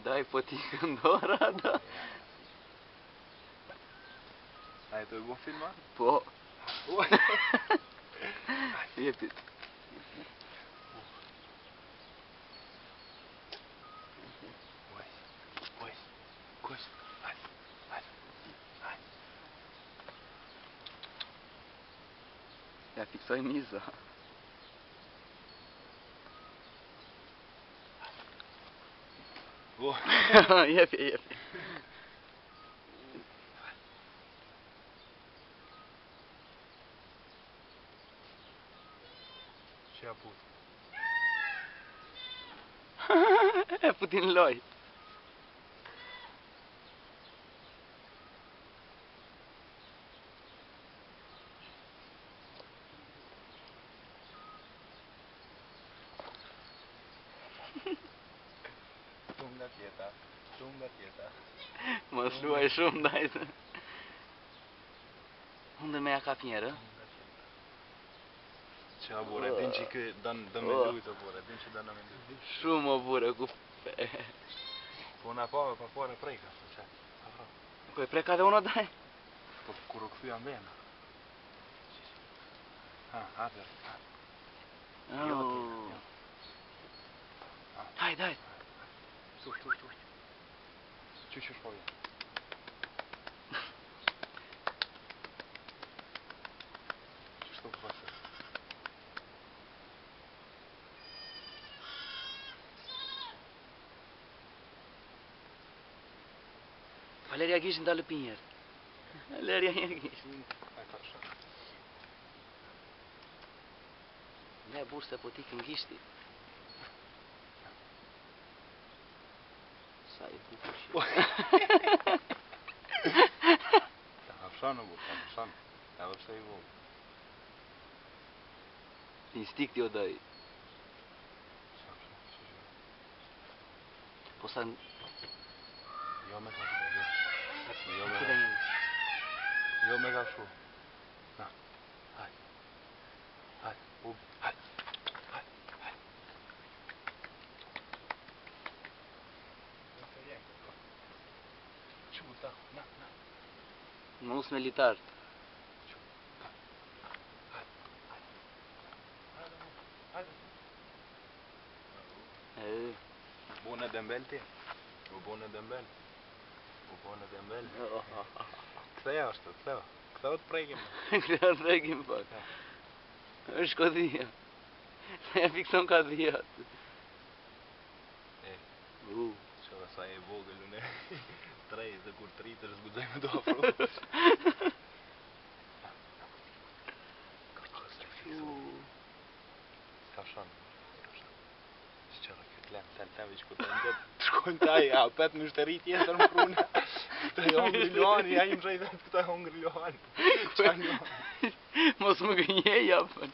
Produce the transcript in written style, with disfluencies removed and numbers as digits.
Daj potică în dora, da. Hai, to je bo filma? Po. Oj. Jepi. Oj. Kost. Hajde. Ja fiksoj miza. Jepi. Ce a pus? E putin loj. Shumë tjeta. Mos luaj shumë dajtë. Hundër me ja kap njerë, Qa bure, din që kë dënë me lujtë o bure, din që dënë me lujtë. Shumë o bure, ku Po na pave pa pare prejka, që? Po e preka dhe uno daj. Po kur u këthuja mbena. Ha, atër. Daj. Stuj. Që shpoja? Što hvata? Valeria gishin dalë pinjer. Valeria gishin. Aj, ta shak. Ne burse po tikën gishti. Sa i bukur që. Ta hafshanë, bu, ta hafshanë. Edhe pse i vogë. Instikti o daj. Po sa... Jo me ka shu, jo me Këtë njëmi. Jo me ka shu. Na, hajde. Ubi, hajde. Quta, na. Mus militar. Hajde. Bune Dembel ti? U bune Dembel? Ktheja është, ktheo. Ktheo të prekim. Ktheo të prekim, pak. është kodhia. Ne fikson ka dhijat. Që dhe sa e vogël une. Trej, dhe kur tritë është zgudzoj me do afro. Kafshan. Qëra këtë lem, tem i shku të ndet. Shkojnë të aji, apet në shtëri tjetër më prune. Këtë e hongri Luani, ja i më shajtë këtë e hongri Luani. Mos më gënjej, japën.